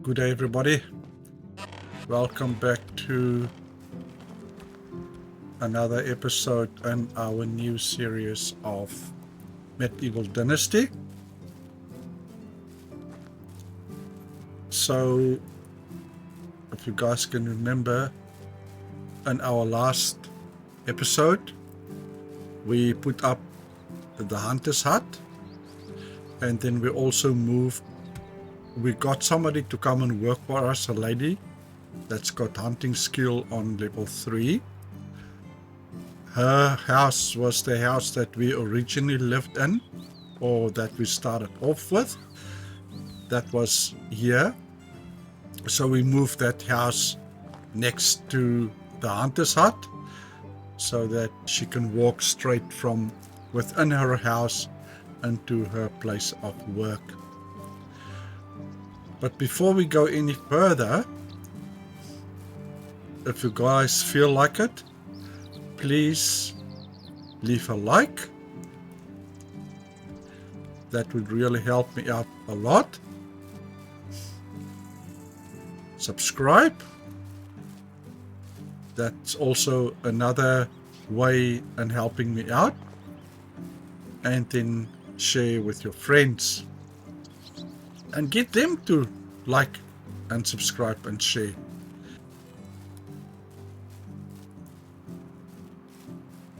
Good day, everybody. Welcome back to another episode in our new series of Medieval Dynasty. So, if you guys can remember, in our last episode, we put up the hunter's hut, and then we also moved. We got somebody to come and work for us, a lady that's got hunting skill on level 3. Her house was the house that we originally lived in, or that we started off with. That was here. So we moved that house next to the hunter's hut so that she can walk straight from within her house into her place of work. But before we go any further, if you guys feel like it, please leave a like. That would really help me out a lot. Subscribe. That's also another way in helping me out. And then share with your friends. And get them to like and subscribe and share.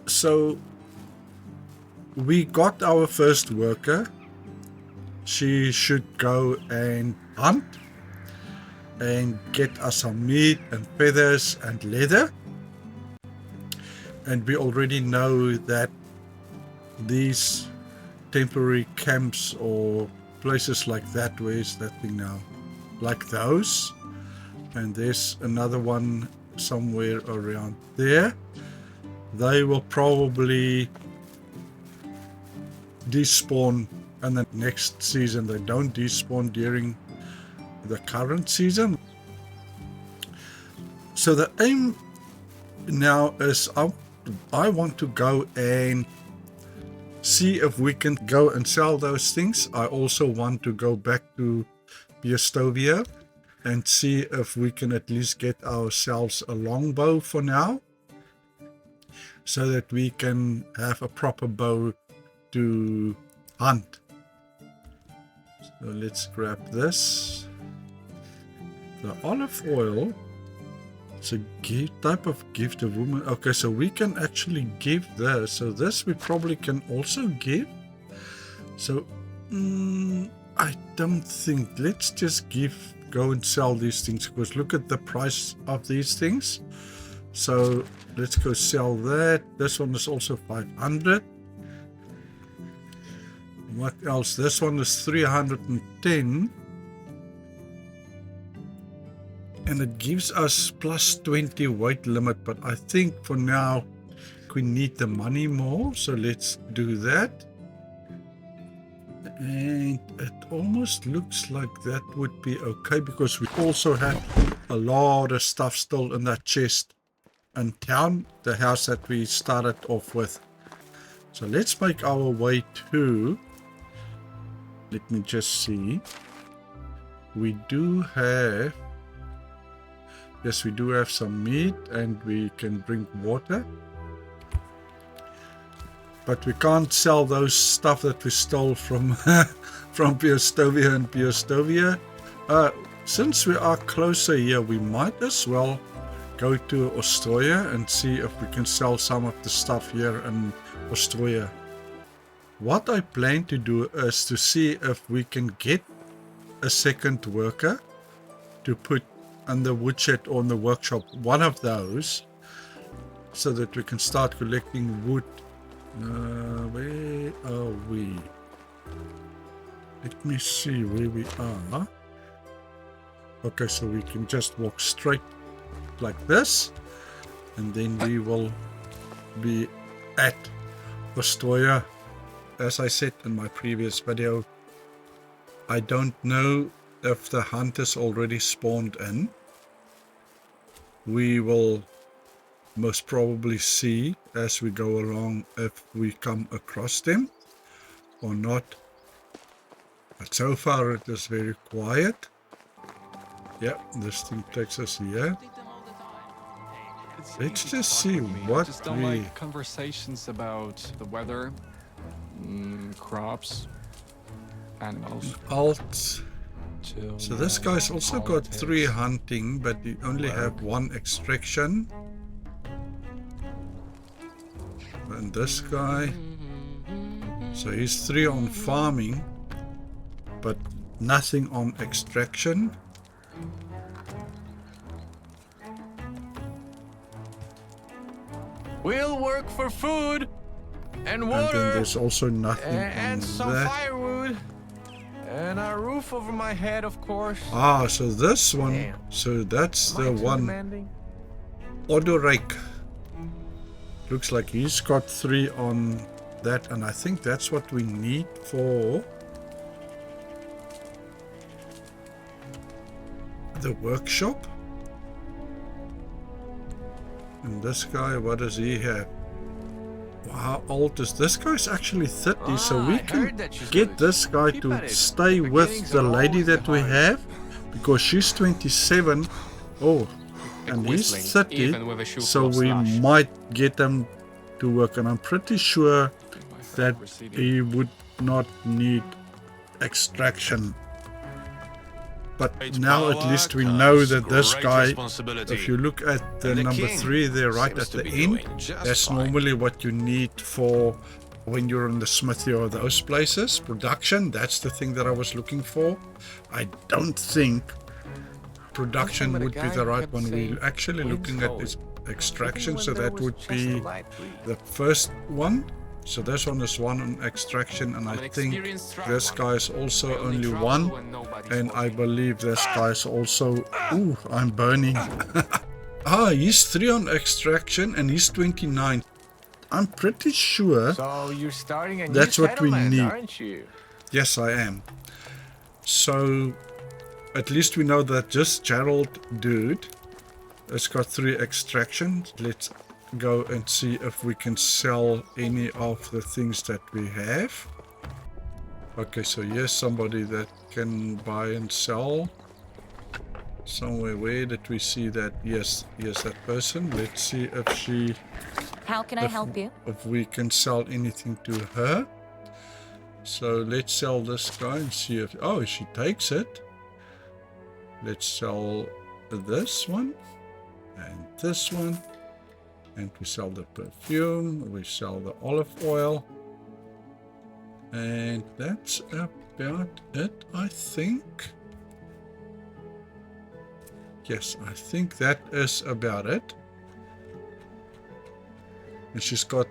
So we got our first worker. She should go and hunt and get us some meat and feathers and leather. And we already know that these temporary camps or places like that, where's that thing now? Like those. And there's another one somewhere around there. They will probably despawn in the next season. They don't despawn during the current season. So the aim now is I want to go and see if we can go and sell those things. I also want to go back to Piestovia and see if we can at least get ourselves a longbow for now, so that we can have a proper bow to hunt. So let's grab this. The olive oil. It's a type of gift a woman. Okay, so we can actually give this. So this we probably can also give. So I don't think. Let's just go and sell these things, because look at the price of these things. So let's go sell that. This one is also 500. What else? This one is 310. And it gives us plus 20 weight limit, but I think for now we need the money more, so let's do that. And it almost looks like that would be okay, because we also have a lot of stuff still in that chest in town, the house that we started off with. So let's make our way to, let me just see, we do have, yes, we do have some meat and we can drink water. But we can't sell those stuff that we stole from from Piestovia and Piestovia. Since we are closer here, we might as well go to Australia and see if we can sell some of the stuff here in Australia. What I plan to do is to see if we can get a second worker to put in the woodshed or in the workshop, one of those, so that we can start collecting wood. Where are we? Let me see where we are. Okay, so we can just walk straight like this, and then we will be at Australia. As I said in my previous video, I don't know if the hunters already spawned in. We will most probably see as we go along if we come across them or not. But so far it is very quiet. Yeah, this thing takes us here. It's Let's easy to just talk see with me. I what just don't we... like conversations about the weather, crops, animals, Alt. chill, So this guy's also got 3 politics, hunting, but he only have work. 1 extraction. And this guy, so he's 3 on farming, but nothing on extraction. We'll work for food and And then water there's also nothing and on some that. firewood and a roof over my head, of course. Ah, so this one, Damn. so that's Am I the too one, demanding? Odorake. Looks like he's got 3 on that, and I think that's what we need for the workshop. And this guy, what does he have? Wow, how old is this guy's actually 30, so we I can heard that she's get good. this guy Keep to at it. stay The with beginnings the are lady always the that we hardest. have, because she's 27. Oh, and he's whistling, 30, even with a shoe so full of we slush. might get him to work, and I'm pretty sure My heart that receding. he would not need extraction. But now at least we know that this guy, if you look at the number 3 there right at the end, that's normally what you need for when you're in the smithy or those places. Production, that's the thing that I was looking for. I don't think production Something would that be a the guy right kept one. saying, We're actually "Wind's looking at cold." this extraction, Even so when there that was would just be a light breeze. the first one. So this one is 1 on extraction, and I'm I an think experienced this traveler. guy is also I only travel 1. when nobody's And I watching. believe this guy's also... Ooh, I'm burning. Ah, he's 3 on extraction and he's 29. I'm pretty sure... So you're starting a new That's what we settlement, need. aren't you? Yes, I am. So, at least we know that this Gerald dude has got 3 extractions. Let's go and see if we can sell any of the things that we have. Okay, so here's somebody that can buy and sell. Somewhere, where did we see that? Yes, that person. Let's see if she... How can I help you? If we can sell anything to her. So let's sell this guy and see if... Oh, she takes it. Let's sell this one. And this one. And we sell the perfume. We sell the olive oil. And that's about it, I think. Yes, I think that is about it. And she's got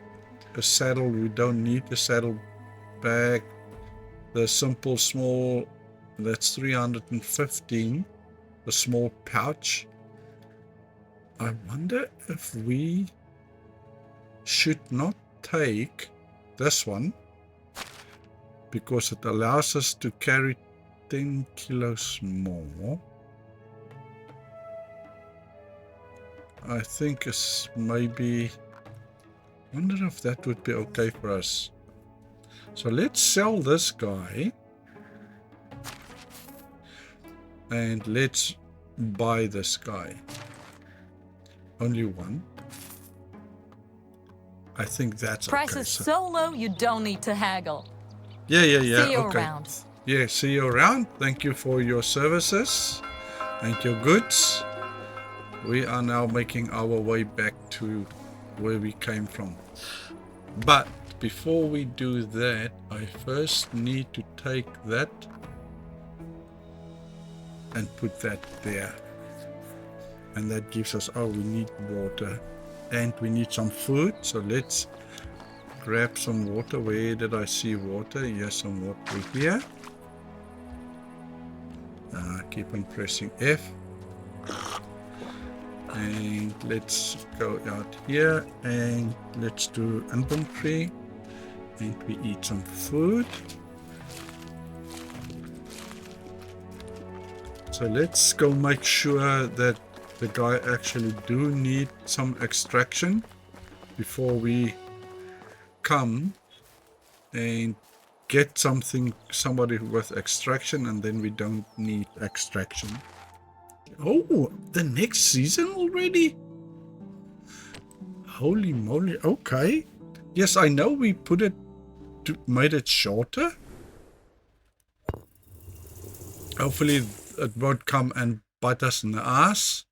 a saddle. We don't need the saddle bag. The simple small, that's 315. The small pouch. I wonder if we should not take this one, because it allows us to carry 10 kilos more. I think it's maybe... wonder if that would be okay for us. So let's sell this guy. And let's buy this guy. Only 1. I think that's Price okay. is so low you don't need to haggle. Yeah. See you Okay. around. Yeah, see you around. Thank you for your services and your goods. We are now making our way back to where we came from. But before we do that, I first need to take that and put that there. And that gives us... oh, we need water. And we need some food. So let's grab some water. Where did I see water? Here's some water here. Keep on pressing F. And let's go out here and let's do inventory. And we eat some food. So let's go make sure that the guy actually do need some extraction before we come and get somebody with extraction, and then we don't need extraction. Oh, the next season already? Holy moly. Okay. Yes, I know we put it made it shorter. Hopefully it won't come and bite us in the ass.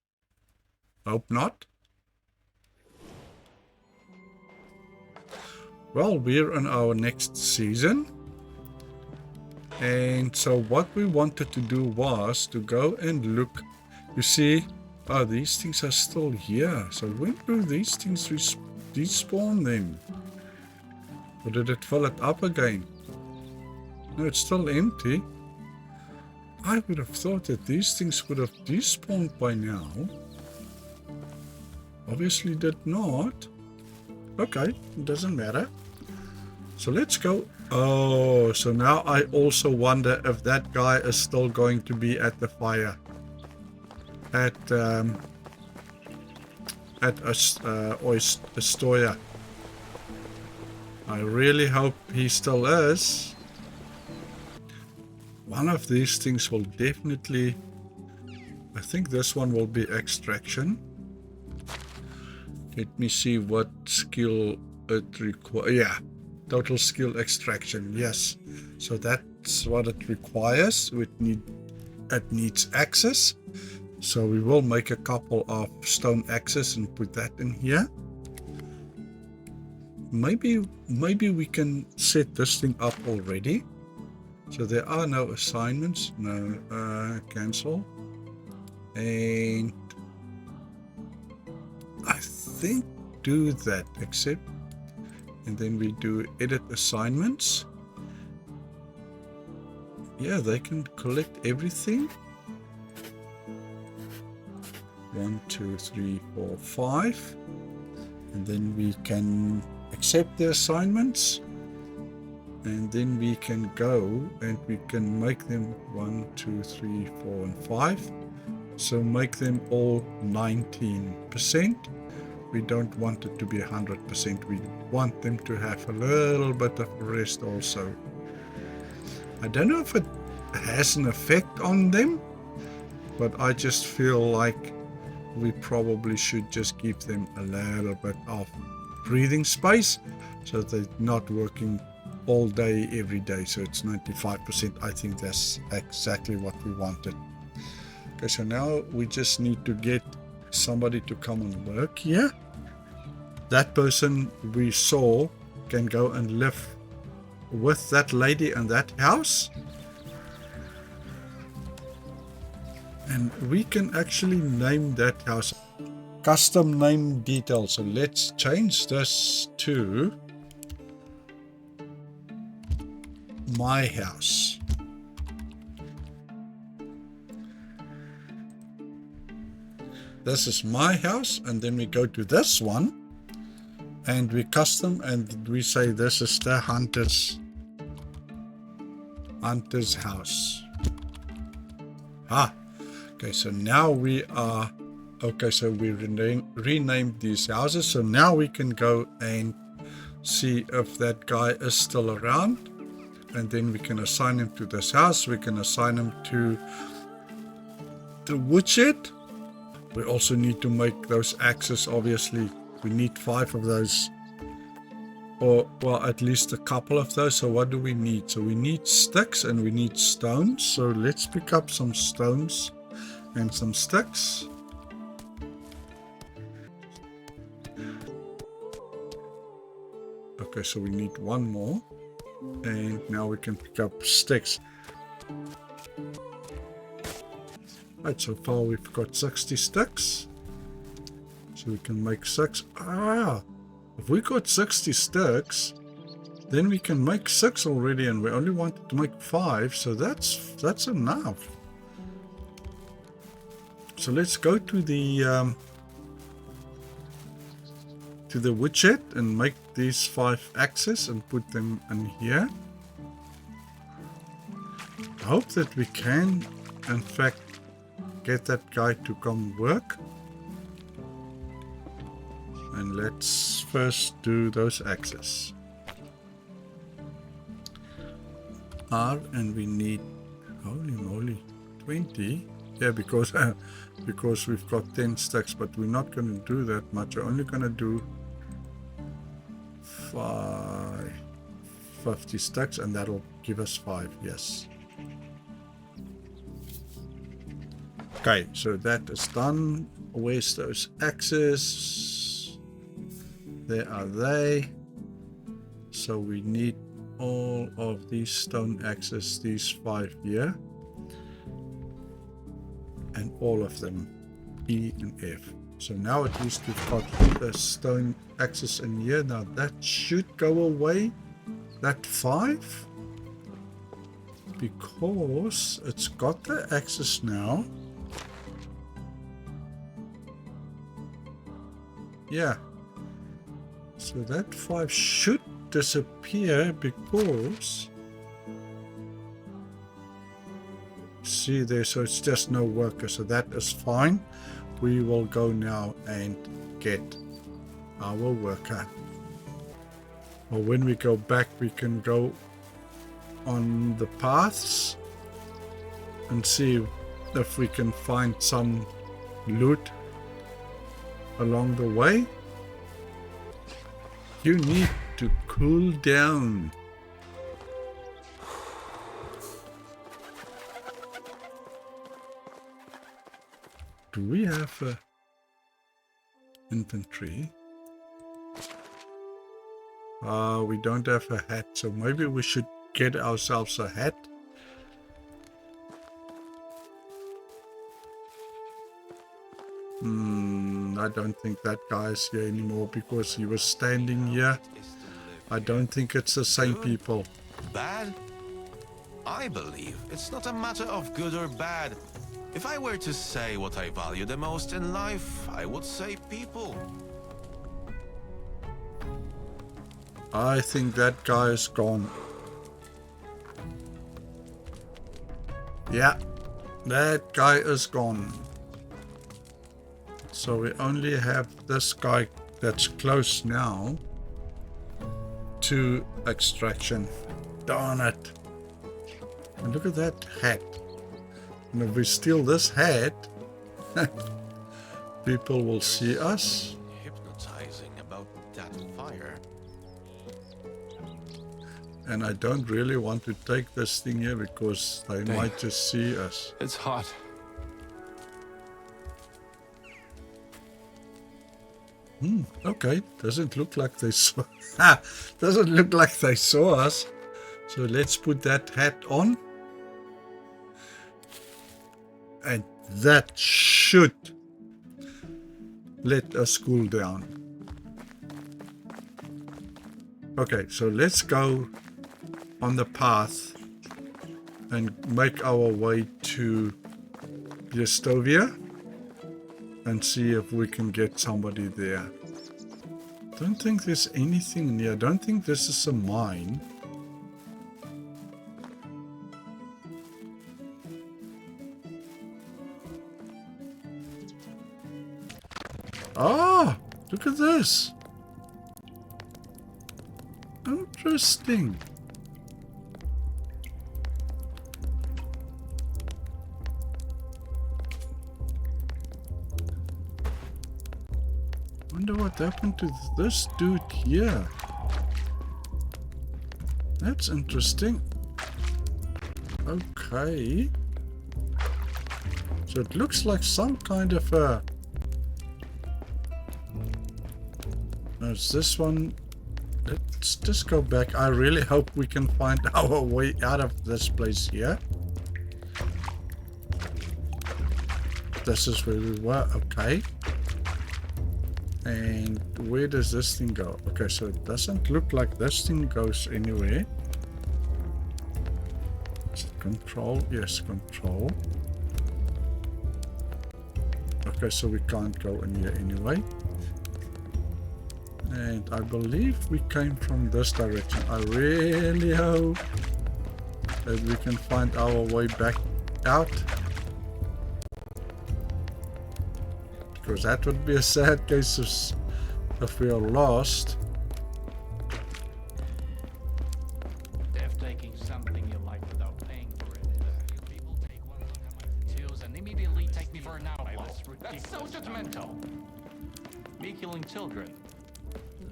Hope not. Well, we're in our next season. And so what we wanted to do was to go and look. You see, oh, these things are still here. So when do these things despawn then? Or did it fill it up again? No, it's still empty. I would have thought that these things would have despawned by now. Obviously did not. Okay, it doesn't matter. So let's go. Oh, so now I also wonder if that guy is still going to be at the fire. At Astoria. I really hope he still is. One of these things will definitely... I think this one will be extraction. Let me see what skill it requires. Yeah, total skill extraction. Yes, so that's what it requires. It needs axes. So we will make a couple of stone axes and put that in here. Maybe we can set this thing up already. So there are no assignments. No, cancel. And I think do that, accept. And then we do edit assignments. Yeah, they can collect everything. 1, 2, 3, 4, 5. And then we can accept the assignments. And then we can go and we can make them 1, 2, 3, 4, and 5. So make them all 19%. We don't want it to be 100%. We want them to have a little bit of rest also. I don't know if it has an effect on them, but I just feel like we probably should just give them a little bit of breathing space so they're not working all day every day. So it's 95%. I think that's exactly what we wanted. Okay, so now we just need to get somebody to come and work here. That person we saw can go and live with that lady in that house. And we can actually name that house. Custom name details. So let's change this to my house. This is my house, and then we go to this one and we custom and we say this is the hunter's house. Okay, so now we are okay, so we renamed these houses. So now we can go and see if that guy is still around, and then we can assign him to this house. We can assign him to the woodshed. We also need to make those axes. Obviously we need 5 of those, or well, at least a couple of those. So what do we need? So we need sticks and we need stones. So let's pick up some stones and some sticks. Okay, so we need one more, and now we can pick up sticks. Right, so far we've got 60 sticks, so we can make 6. If we got 60 sticks, then we can make 6 already, and we only wanted to make 5, so that's enough. So let's go to the woodshed and make these 5 axes and put them in here. I hope that we can, in fact, get that guy to come work. And let's first do those axes. R, and we need, holy moly, 20. Yeah, because because we've got 10 stacks, but we're not going to do that much. We're only going to do 50 stacks, and that'll give us 5. Yes. Okay, so that is done. Where's those axes? There are they. So we need all of these stone axes, these 5 here. And all of them, E and F. So now at least we've got the stone axes in here. Now that should go away, that 5. Because it's got the axes now. Yeah. So that 5 should disappear because... See there, so it's just no worker. So that is fine. We will go now and get our worker. Well, when we go back, we can go on the paths and see if we can find some loot along the way. You need to cool down. Do we have a inventory? We don't have a hat, so maybe we should get ourselves a hat. I don't think that guy is here anymore because he was standing here. I don't think it's the same people. Bad? I believe it's not a matter of good or bad. If I were to say what I value the most in life, I would say people. I think that guy is gone. Yeah, that guy is gone. So we only have this guy that's close now to extraction. Darn it. And look at that hat. And if we steal this hat, people will see us. Hypnotizing about that fire. And I don't really want to take this thing here because they might just see us. It's hot. Okay, doesn't look like they saw. Doesn't look like they saw us. So let's put that hat on. And that should let us cool down. Okay, so let's go on the path and make our way to Yestovia and see if we can get somebody there. Don't think there's anything near. Don't think this is a mine. Ah, look at this. Interesting. Wonder what happened to this dude here. That's interesting. Okay. So it looks like some kind of a... There's this one. Let's just go back. I really hope we can find our way out of this place here. This is where we were. Okay. And where does this thing go? Okay, so it doesn't look like this thing goes anywhere. Is it control? Yes, control. Okay, so we can't go in here anyway. And I believe we came from this direction. I really hope that we can find our way back out. Because that would be a sad case if we are lost. They're taking something you like without paying for it. People take one look at my videos and immediately take me for an outlaw. That's so judgmental. Me killing children.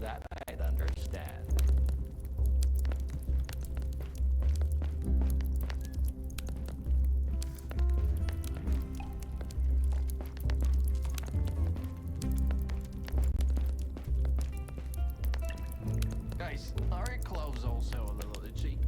That I'd understand. Guys, are your clothes also a little itchy?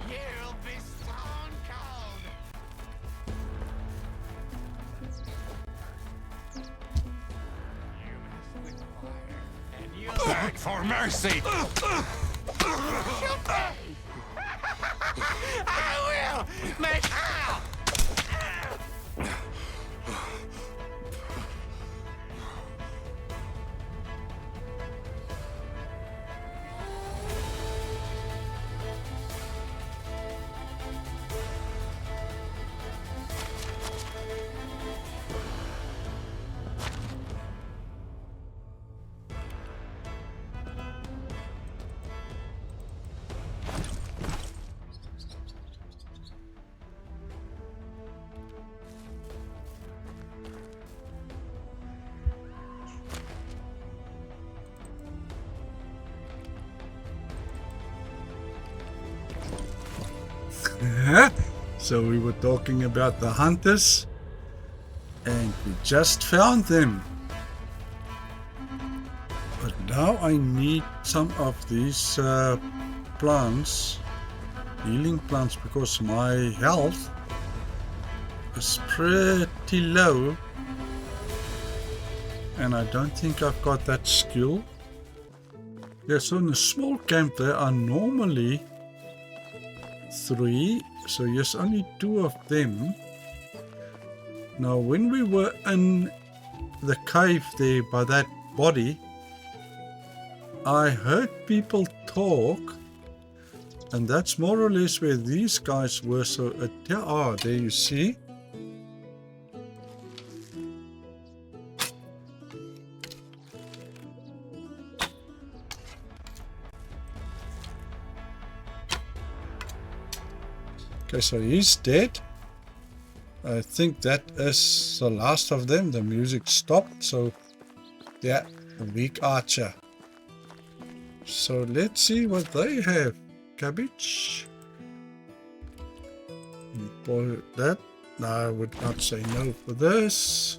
You'll be stone cold. You mess with fire, and you'll beg for mercy. I will make out. So we were talking about the hunters, and we just found them. But now I need some of these plants, healing plants, because my health is pretty low, and I don't think I've got that skill. Yeah, so in a small camp there are normally 3, so yes, only 2 of them. Now when we were in the cave there by that body, I heard people talk, and that's more or less where these guys were. So there you see. Okay, so he's dead. I think that is the last of them. The music stopped, so yeah, a weak archer. So let's see what they have. Cabbage. For that, no, I would not say no for this.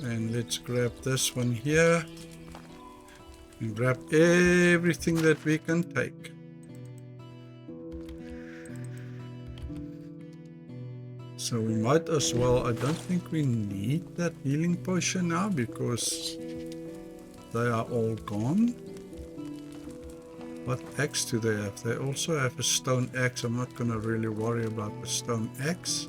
And let's grab this one here. And grab everything that we can take. So we might as well, I don't think we need that healing potion now because they are all gone. What axe do they have? They also have a stone axe. I'm not going to really worry about the stone axe.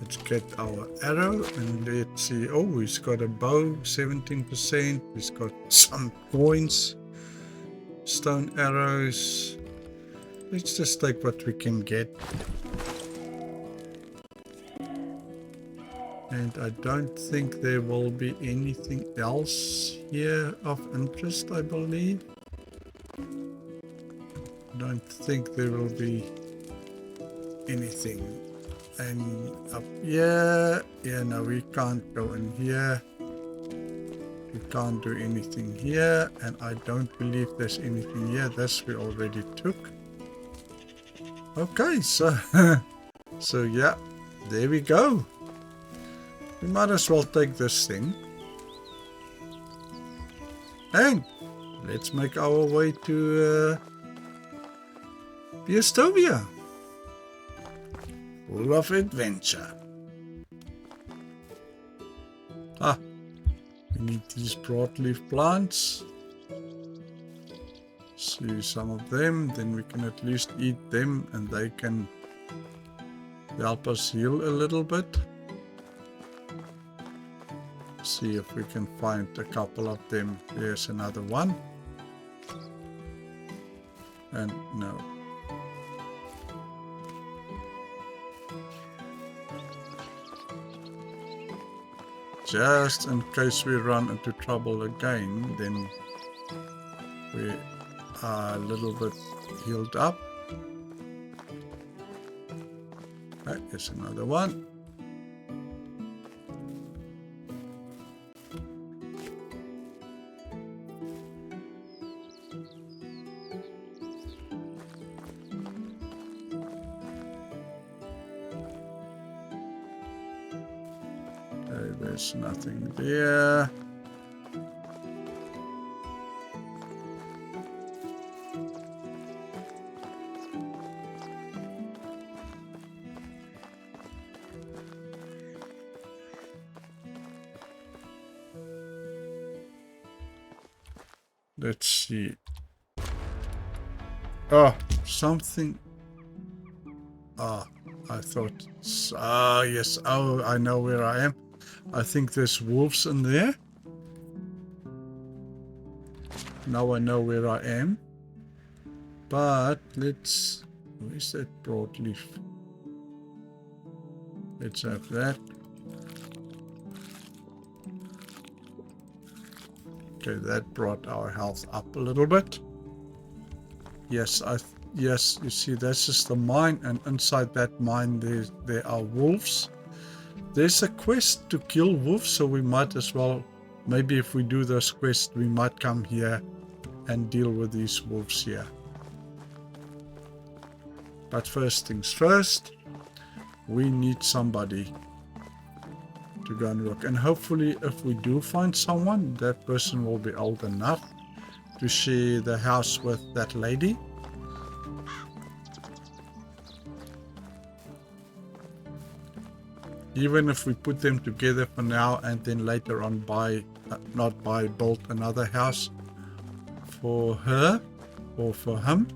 Let's get our arrow and let's see. Oh, he's got a bow, 17%. He's got some coins, stone arrows. Let's just take what we can get. And I don't think there will be anything else here of interest, I believe. Don't think there will be anything. And up here, yeah, no, we can't go in here. We can't do anything here, and I don't believe there's anything here. This we already took. Okay, so so yeah, there we go. We might as well take this thing. And let's make our way to Piestovia. Full of adventure. We need these broadleaf plants. See some of them, then we can at least eat them and they can help us heal a little bit. See if we can find a couple of them. There's another one. And no. Just in case we run into trouble again, then we are a little bit healed up. That is another one. There's nothing there. Let's see. Oh, something. Ah, I thought. Ah, yes. Oh, I know where I am. I think there's wolves in there. Now I know where I am. But let's... Where's that broadleaf? Let's have that. Okay, that brought our health up a little bit. Yes, yes, you see, this is the mine, and inside that mine there are wolves. There's a quest to kill wolves, so we might as well, maybe if we do this quest, we might come here and deal with these wolves here. But first things first, we need somebody to go and work. And hopefully if we do find someone, that person will be old enough to share the house with that lady. Even if we put them together for now and then later on build another house for her or for him.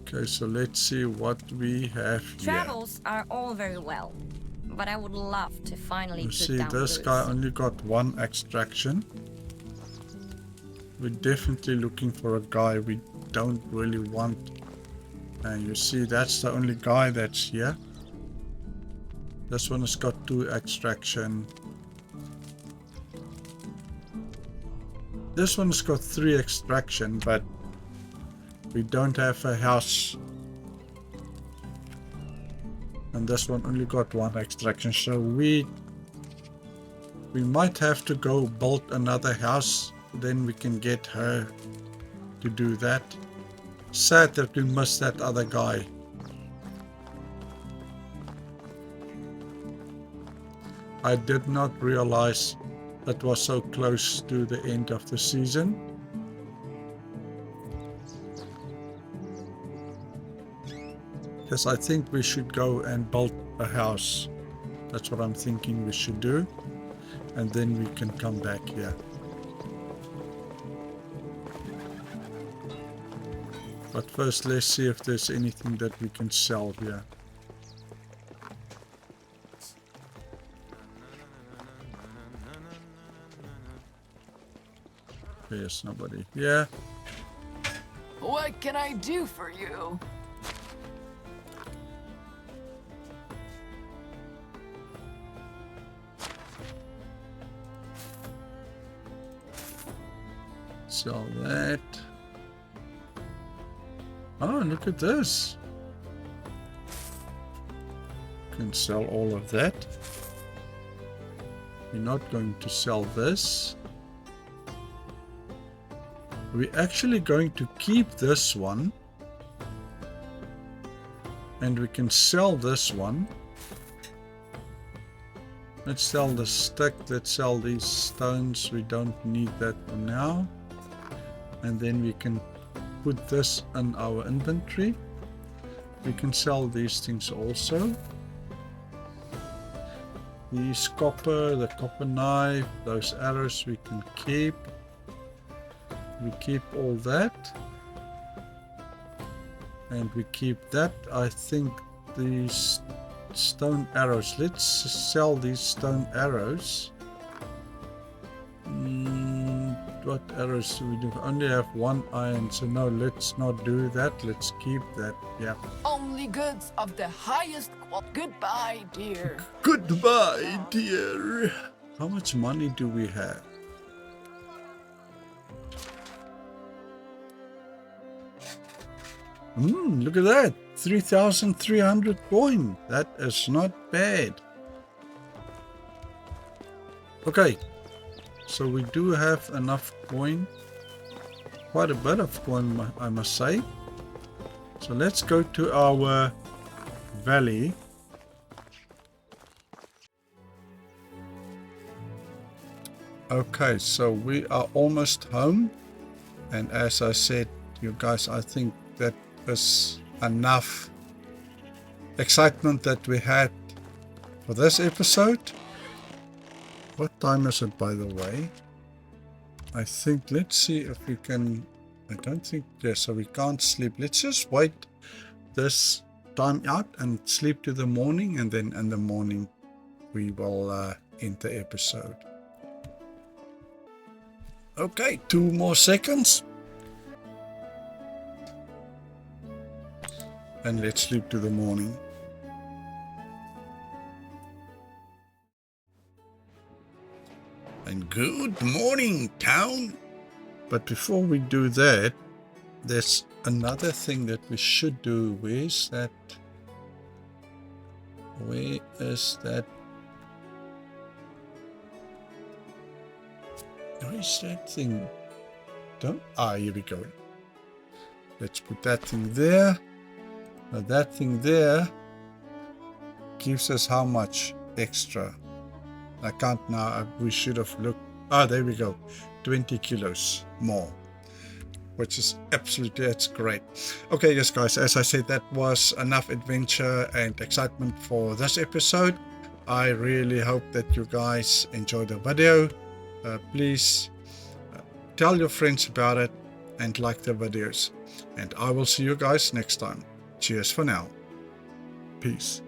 Okay, so let's see what we have here. Travels are all very well, but I would love to finally You put see, down this roots. guy only got one extraction. We're definitely looking for a guy we don't really want. And you see, that's the only guy that's here. This one has got 2 extraction. This one's got 3 extraction, but we don't have a house. And this one only got 1 extraction, so we might have to go build another house. Then we can get her to do that. Sad that we missed that other guy. I did not realize that was so close to the end of the season. Yes, I think we should go and build a house. That's what I'm thinking we should do. And then we can come back here. But first, let's see if there's anything that we can sell here. There's nobody here. What can I do for you? Sell that. Oh, look at this. Can sell all of that. We're not going to sell this. We're actually going to keep this one. And we can sell this one. Let's sell the stick. Let's sell these stones. We don't need that for now. And then we can put this in our inventory. We can sell these things also. These copper, the copper knife, those arrows we can keep. We keep all that. And we keep that. I think these stone arrows. Let's sell these stone arrows. What arrows do we do? We only have one iron, so no, let's not do that. Let's keep that. Yeah. Only goods of the highest quality. Goodbye, dear. Goodbye, dear. How much money do we have? Look at that. 3,300 coin. That is not bad. Okay. So we do have enough coin. Quite a bit of coin, I must say. So let's go to our valley. Okay, so we are almost home. And as I said, you guys, I think that is enough excitement that we had for this episode. What time is it, by the way? I think, let's see if we can, I don't think, yeah, so we can't sleep. Let's just wait this time out and sleep to the morning, and then in the morning we will end the episode. Okay, 2 more seconds. And let's sleep to the morning. And good morning, town. But before we do that, there's another thing that we should do. Where is that? Where is that? Where is that thing? Here we go. Let's put that thing there. Now that thing there gives us how much extra? I can't now. We should have looked. There we go. 20 kilos more, which is absolutely, that's great. Okay, yes, guys, as I said, that was enough adventure and excitement for this episode. I really hope that you guys enjoyed the video. Please tell your friends about it and like the videos. And I will see you guys next time. Cheers for now. Peace.